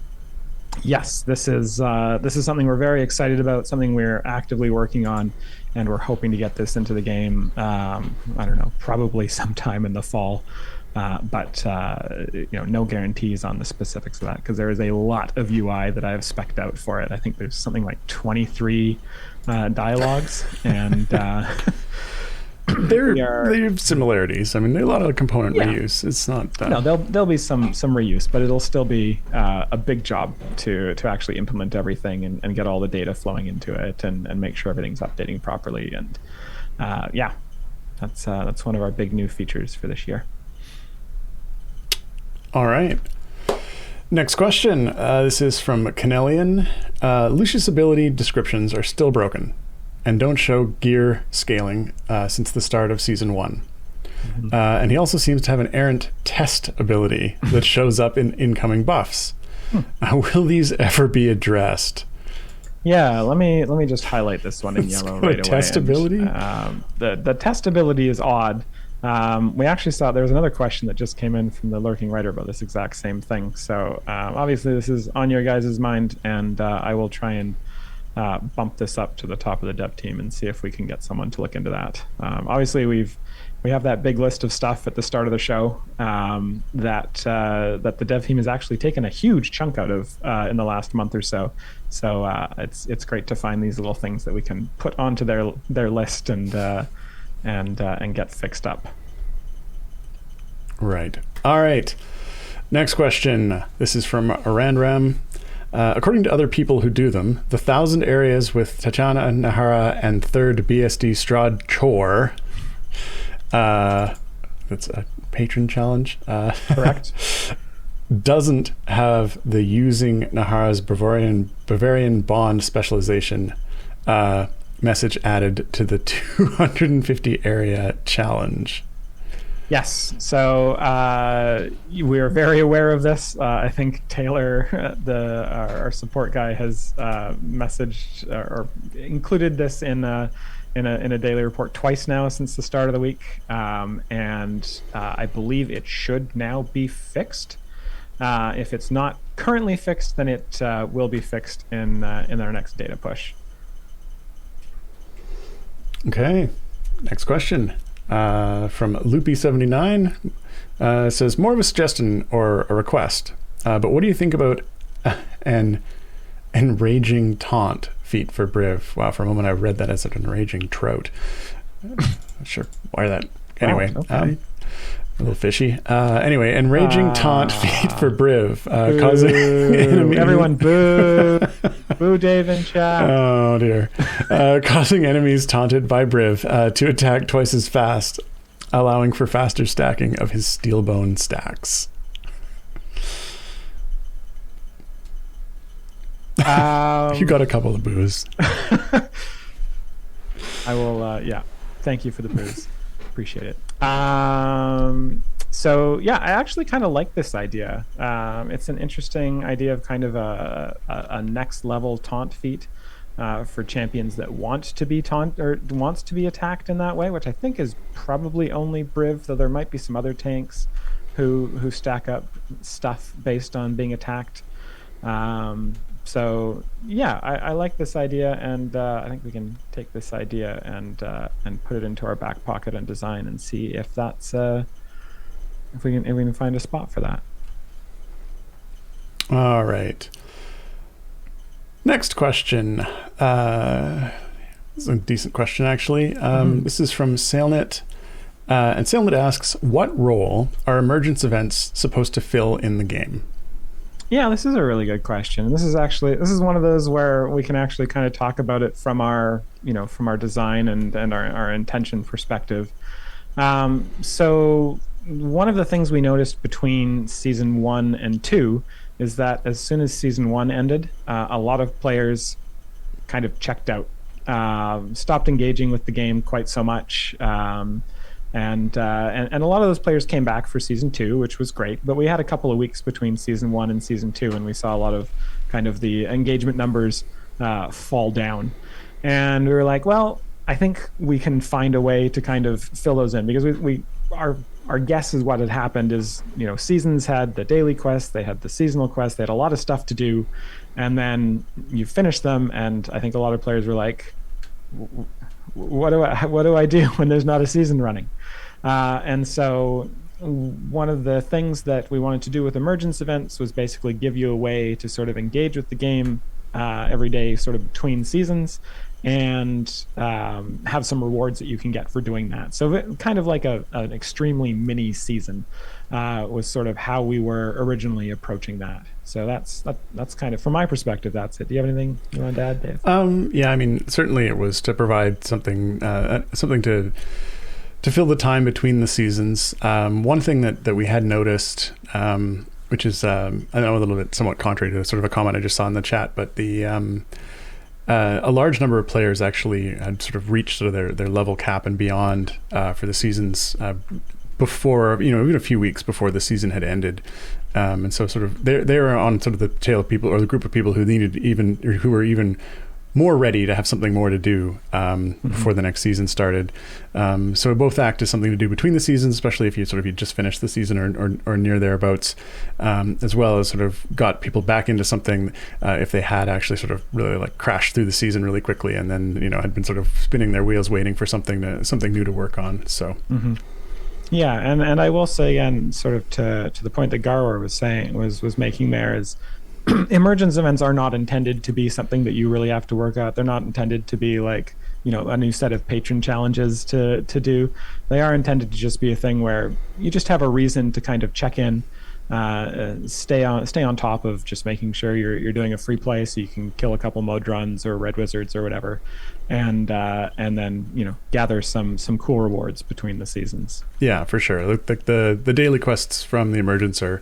yes, this is something we're very excited about, something we're actively working on, and we're hoping to get this into the game, I don't know, probably sometime in the fall. But no guarantees on the specifics of that, because there is a lot of UI that I have spec'd out for it. I think there's something like 23 dialogues, and there have similarities. I mean, there are a lot of component reuse. It's not no, there'll be some reuse, but it'll still be a big job to actually implement everything and get all the data flowing into it and make sure everything's updating properly. And that's one of our big new features for this year. All right. Next question. This is from Canelian. Lucius Ability descriptions are still broken. and don't show gear scaling since the start of Season 1. And he also seems to have an errant test ability that shows up in incoming buffs. Will these ever be addressed? Yeah, let me just highlight this one in yellow right away. Test ability? The test ability is odd. We actually saw there was another question that just came in from the lurking writer about this exact same thing. So obviously this is on your guys' mind, and I will try and bump this up to the top of the dev team and see if we can get someone to look into that. Obviously we have that big list of stuff at the start of the show that the dev team has actually taken a huge chunk out of in the last month or so. So it's great to find these little things that we can put onto their list and get fixed up. Right. All right. Next question. This is from Arandram. According to other people who do them, the 1,000 areas with Tatiana Nahara and third BSD Strahd Chor. That's a patron challenge. Correct. Doesn't have the using Nahara's Bavarian bond specialization message added to the 250 area challenge. Yes, so we're very aware of this. I think Taylor, our support guy, has messaged or included this in a daily report twice now since the start of the week, and I believe it should now be fixed. If it's not currently fixed, then it will be fixed in our next data push. Okay, next question. From Loopy79 says, more of a suggestion or a request, but what do you think about an Enraging Taunt feat for Briv? Wow, for a moment I read that as an Enraging Trout. Not sure why that. Anyway, okay. a little fishy. Anyway, Enraging Taunt feat for Briv, causing enemies... Everyone boo! Boo Dave in chat. Oh dear. Causing enemies taunted by Briv to attack twice as fast, allowing for faster stacking of his Steelbone stacks. You got a couple of boos. I will, yeah. Thank you for the boos. Appreciate it. So yeah, I actually kind of like this idea. It's an interesting idea of kind of a next level taunt feat for champions that want to be wants to be attacked in that way, which I think is probably only Briv, though there might be some other tanks who stack up stuff based on being attacked. So yeah, I like this idea, and I think we can take this idea and put it into our back pocket and design and see if that's if we can find a spot for that. All right. Next question. This is a decent question, actually. This is from SailNet. And SailNet asks, what role are emergence events supposed to fill in the game? Yeah, this is a really good question. This is one of those where we can actually kind of talk about it from our design and our intention perspective. So one of the things we noticed between season 1 and 2 is that as soon as season 1 ended, a lot of players kind of checked out, stopped engaging with the game quite so much. And a lot of those players came back for season 2, which was great. But we had a couple of weeks between season 1 and season 2, and we saw a lot of kind of the engagement numbers fall down. And we were like, well, I think we can find a way to kind of fill those in, because our guess is what had happened is, seasons had the daily quest, they had the seasonal quest, they had a lot of stuff to do, and then you finish them, and I think a lot of players were like, what do I do when there's not a season running? And so one of the things that we wanted to do with emergence events was basically give you a way to sort of engage with the game every day, sort of between seasons, and have some rewards that you can get for doing that. So kind of like an extremely mini season was sort of how we were originally approaching that. So that's kind of, from my perspective, that's it. Do you have anything you want to add, Dave? Yeah, I mean, certainly it was to provide something to fill the time between the seasons. One thing that we had noticed, which is I know a little bit somewhat contrary to sort of a comment I just saw in the chat, but a large number of players actually had sort of reached sort of their level cap and beyond for the seasons before, even a few weeks before the season had ended. And so sort of they were on sort of the tail of people, or the group of people who who were even more ready to have something more to do before the next season started. So both act as something to do between the seasons, especially if you just finished the season or near thereabouts, as well as sort of got people back into something if they had actually sort of really like crashed through the season really quickly and then had been sort of spinning their wheels waiting for something new to work on. So. Yeah, and I will say again, sort of to the point that Garwar was making there is. Emergence events are not intended to be something that you really have to work out. They're not intended to be like, a new set of patron challenges to do. They are intended to just be a thing where you just have a reason to kind of check in, stay on top of just making sure you're doing a free play so you can kill a couple Modrons or Red Wizards or whatever, and then gather some cool rewards between the seasons. Yeah, for sure. Like the daily quests from the Emergence are.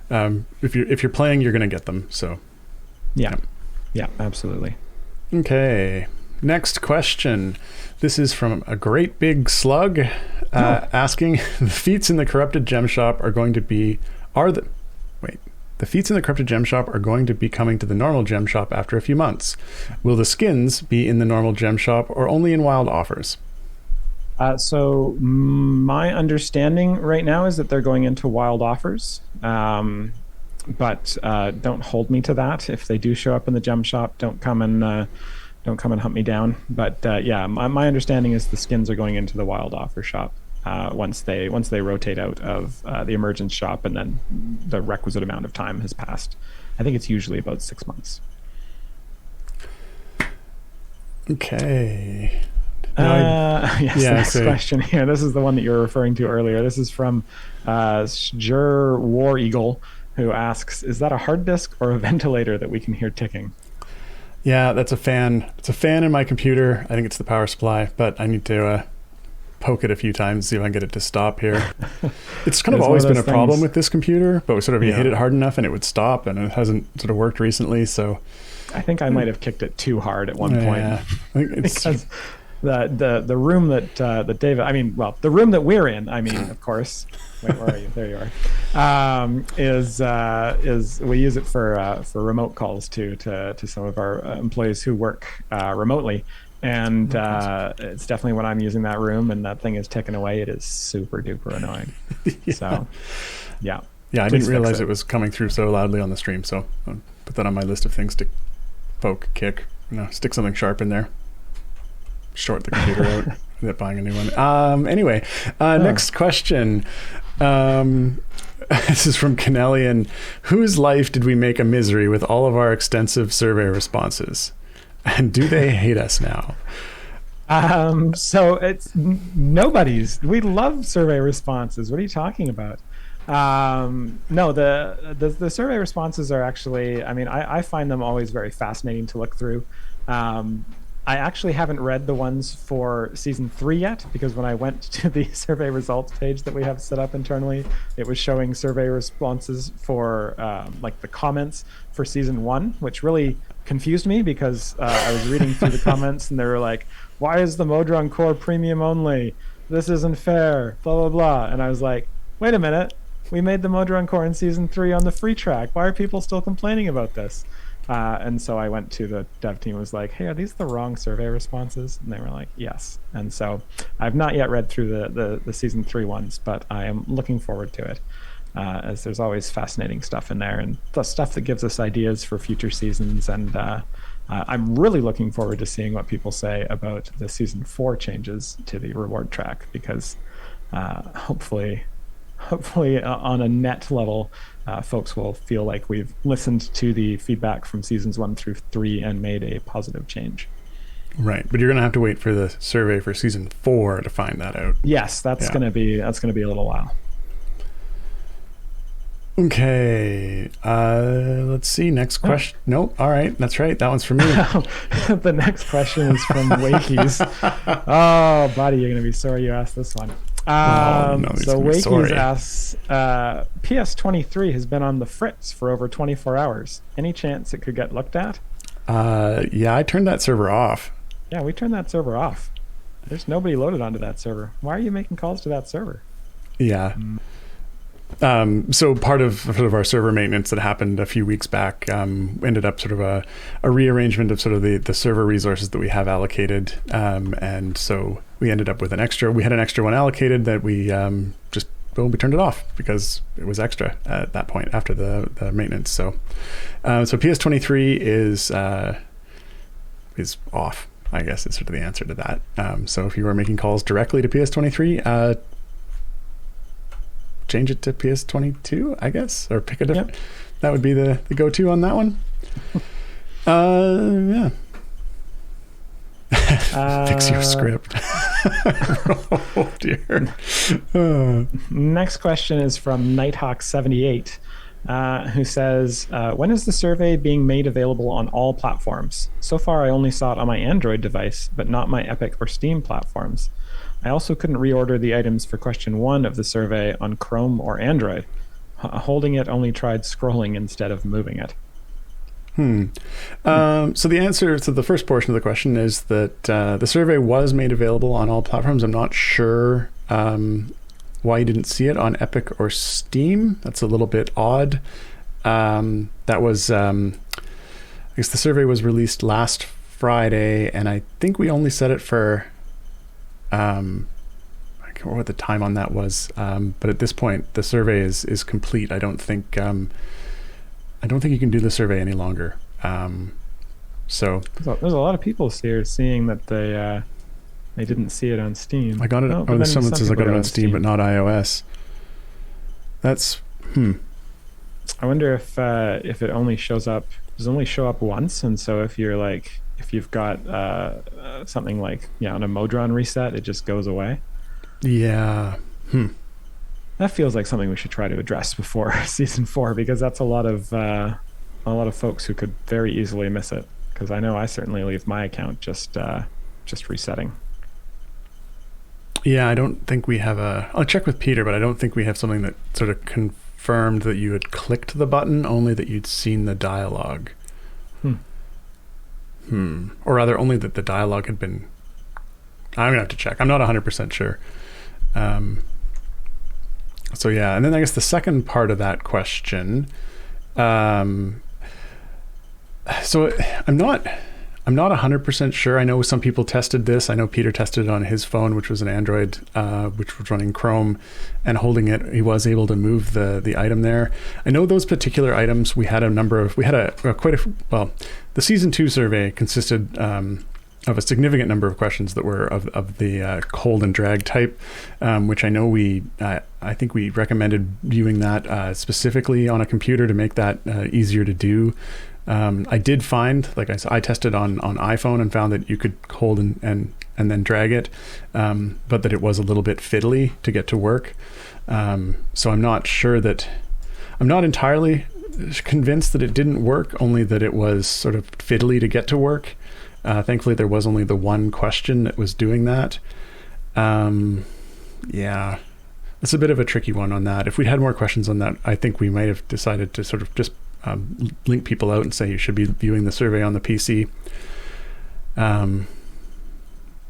If you're playing, you're going to get them. So, yeah, absolutely. Okay, next question. This is from a great big slug, asking: the feats in the corrupted gem shop the feats in the corrupted gem shop are going to be coming to the normal gem shop after a few months. Will the skins be in the normal gem shop or only in wild offers? So my understanding right now is that they're going into wild offers, but don't hold me to that. If they do show up in the gem shop, don't come and hunt me down. But my understanding is the skins are going into the wild offer shop once they rotate out of the Emergence shop, and then the requisite amount of time has passed. I think it's usually about 6 months. Okay. Next question here. This is the one that you were referring to earlier. This is from Sjur War Eagle, who asks, is that a hard disk or a ventilator that we can hear ticking? Yeah, that's a fan. It's a fan in my computer. I think it's the power supply, but I need to poke it a few times, see if I can get it to stop here. It's kind of always been a problem with this computer, but sort of you hit it hard enough and it would stop, and it hasn't sort of worked recently. So I think I might have kicked it too hard at one point. I think it's... because the room that David, the room that we're in, of course. Wait, where are you? There you are. Is we use it for remote calls to some of our employees who work remotely, and it's definitely when I'm using that room and that thing is ticking away, it is super duper annoying. So, yeah. Yeah, I didn't realize it was coming through so loudly on the stream, so I'll put that on my list of things to poke, kick, stick something sharp in there. Short the computer out, without buying a new one. Anyway, next question. This is from Canelian. Whose life did we make a misery with all of our extensive survey responses? And do they hate us now? So it's nobody's. We love survey responses. What are you talking about? No, the survey responses are actually, I find them always very fascinating to look through. I actually haven't read the ones for season 3 yet, because when I went to the survey results page that we have set up internally, it was showing survey responses for the comments for season 1, which really confused me because I was reading through the comments and they were like, why is the Modron Core premium only? This isn't fair, blah, blah, blah. And I was like, wait a minute, we made the Modron Core in season 3 on the free track. Why are people still complaining about this? And so I went to the dev team and was like, hey, are these the wrong survey responses? And they were like, yes. And so I've not yet read through the season 3 ones, but I am looking forward to it, as there's always fascinating stuff in there and the stuff that gives us ideas for future seasons. And I'm really looking forward to seeing what people say about the season 4 changes to the reward track, because hopefully on a net level, folks will feel like we've listened to the feedback from seasons 1 through 3 and made a positive change. Right, but you're going to have to wait for the survey for season 4 to find that out. Yes, that's going to be a little while. Okay, let's see. Next question. Nope. All right, that's right. That one's for me. The next question is from Wakies. Oh, buddy, you're going to be sorry you asked this one. So Wakies asks, PS23 has been on the fritz for over 24 hours. Any chance it could get looked at? Yeah, I turned that server off. Yeah, we turned that server off. There's nobody loaded onto that server. Why are you making calls to that server? Yeah. So part of sort of our server maintenance that happened a few weeks back ended up sort of a rearrangement of sort of the server resources that we have allocated. And so we ended up with we had an extra one allocated that we we turned it off because it was extra at that point after the maintenance. So PS23 is off, I guess is sort of the answer to that. So if you are making calls directly to PS23, change it to PS22, I guess, or pick a different. Yep. That would be the go-to on that one. Yeah. Fix your script. Oh dear. Next question is from Nighthawk78, who says, when is the survey being made available on all platforms? So far, I only saw it on my Android device, but not my Epic or Steam platforms. I also couldn't reorder the items for question 1 of the survey on Chrome or Android. Holding it only tried scrolling instead of moving it. So the answer to the first portion of the question is that the survey was made available on all platforms. I'm not sure why you didn't see it on Epic or Steam. That's a little bit odd. That was, I guess the survey was released last Friday, and I think we only set it for... I can't remember what the time on that was, but at this point the survey is complete. I don't think you can do the survey any longer. So there's a lot of people here seeing that they didn't see it on Steam. I got it. There's someone says I got it on Steam, but not iOS. That's I wonder if it only shows up. Does it only show up once? And so if you've got something like on a Modron reset, it just goes away. Yeah. That feels like something we should try to address before season 4, because that's a lot of folks who could very easily miss it. Because I know I certainly leave my account just resetting. Yeah, I don't think we have I'll check with Peter, but I don't think we have something that sort of confirmed that you had clicked the button, only that you'd seen the dialogue. Or rather, only that the dialogue had been... I'm going to have to check. I'm not 100% sure. So yeah, and then I guess the second part of that question... so I'm not 100% sure. I know some people tested this. I know Peter tested it on his phone, which was an Android, which was running Chrome, and holding it, he was able to move the item there. I know those particular items, the season 2 survey consisted of a significant number of questions that were of the hold and drag type, which I know I think we recommended viewing that specifically on a computer to make that easier to do. I did find, like I tested on iPhone and found that you could hold and then drag it, but that it was a little bit fiddly to get to work. So I'm not entirely convinced that it didn't work, only that it was sort of fiddly to get to work. Thankfully, there was only the one question that was doing that. Yeah, it's a bit of a tricky one on that. If we'd had more questions on that, I think we might have decided to sort of just link people out and say you should be viewing the survey on the PC.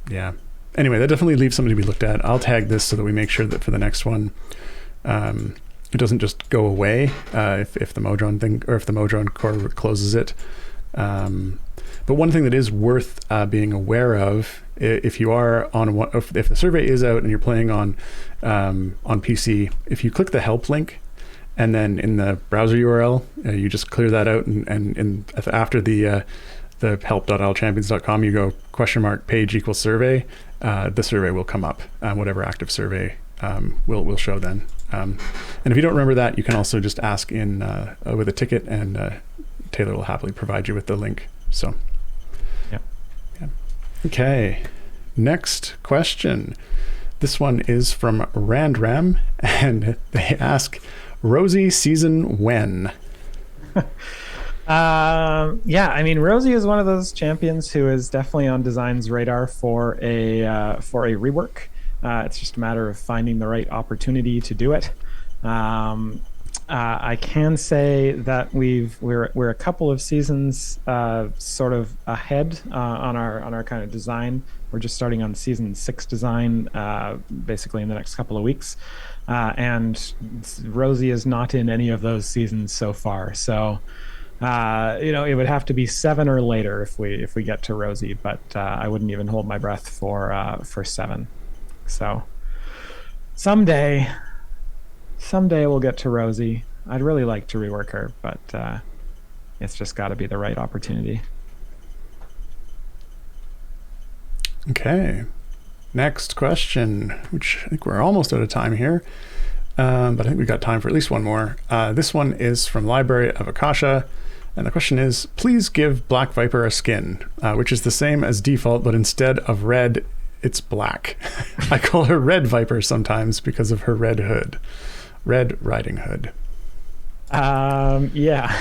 Yeah. Anyway, that definitely leaves something to be looked at. I'll tag this so that we make sure that for the next one, it doesn't just go away if the Modron thing, or if the Modron core closes it. But one thing that is worth being aware of, if you are on if the survey is out and you're playing on PC, if you click the help link, and then in the browser URL, you just clear that out, and after the help.ilechampions.com, you go !page = survey. The survey will come up. Whatever active survey will show then. And if you don't remember that, you can also just ask in with a ticket, and Taylor will happily provide you with the link. So, yeah. Okay. Next question. This one is from Randram, and they ask, Rosie season when? Yeah, I mean, Rosie is one of those champions who is definitely on design's radar for a rework. It's just a matter of finding the right opportunity to do it. I can say that we're a couple of seasons sort of ahead on our kind of design. We're just starting on season 6 design, basically in the next couple of weeks, and Rosie is not in any of those seasons so far. So, it would have to be 7 or later if we get to Rosie, but I wouldn't even hold my breath for 7. So someday we'll get to Rosie. I'd really like to rework her, but it's just got to be the right opportunity. Okay. Next question, which I think we're almost out of time here, but I think we've got time for at least one more. This one is from Library of Akasha, and the question is, please give Black Viper a skin, which is the same as default, but instead of red, it's black. I call her Red Viper sometimes because of her red hood. Red Riding Hood. Yeah.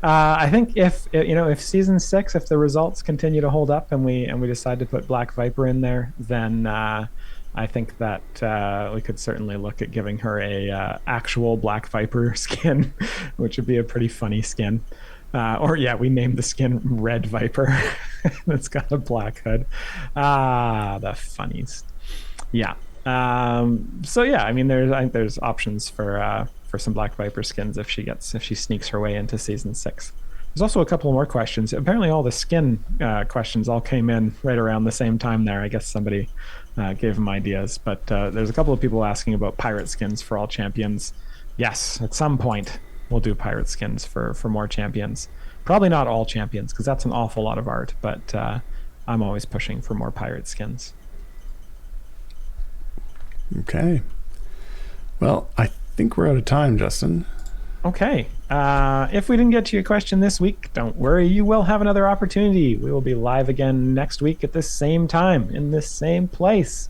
I think if season 6, if the results continue to hold up and we decide to put Black Viper in there, then I think that we could certainly look at giving her a actual Black Viper skin, which would be a pretty funny skin. We named the skin Red Viper. It's got a black hood. The funnies. Yeah. I think there's options for some Black Viper skins if she sneaks her way into season 6. There's also a couple more questions. Apparently all the skin questions all came in right around the same time there. I guess somebody gave them ideas, but there's a couple of people asking about pirate skins for all champions. Yes, at some point we'll do pirate skins for more champions. Probably not all champions, because that's an awful lot of art, but I'm always pushing for more pirate skins. Okay. Well, I think we're out of time, Justin. Okay. If we didn't get to your question this week, don't worry. You will have another opportunity. We will be live again next week at this same time, in this same place.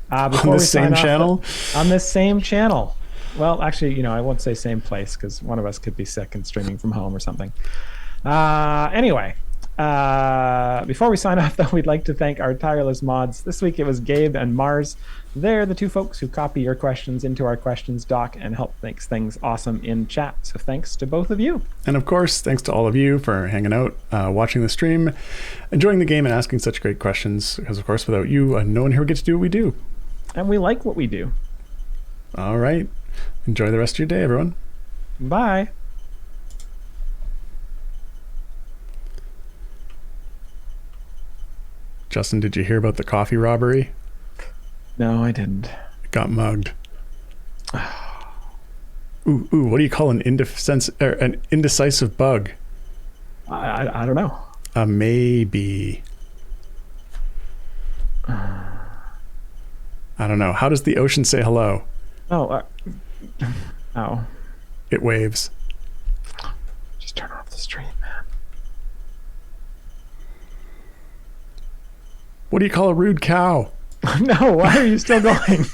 On this same channel? On this same channel. Well, actually, I won't say same place because one of us could be sick and streaming from home or something. Anyway, before we sign off, though, we'd like to thank our tireless mods. This week it was Gabe and Mars. They're the two folks who copy your questions into our questions doc and help make things awesome in chat. So thanks to both of you. And of course, thanks to all of you for hanging out, watching the stream, enjoying the game, and asking such great questions. Because, of course, without you, no one here would get to do what we do. And we like what we do. All right. Enjoy the rest of your day, everyone. Bye. Justin, did you hear about the coffee robbery? No, I didn't. It got mugged. Ooh, what do you call an indecisive bug? I don't know. A maybe. I don't know. How does the ocean say hello? Oh. It waves. Just turn off the stream, man. What do you call a rude cow? No, why are you still going?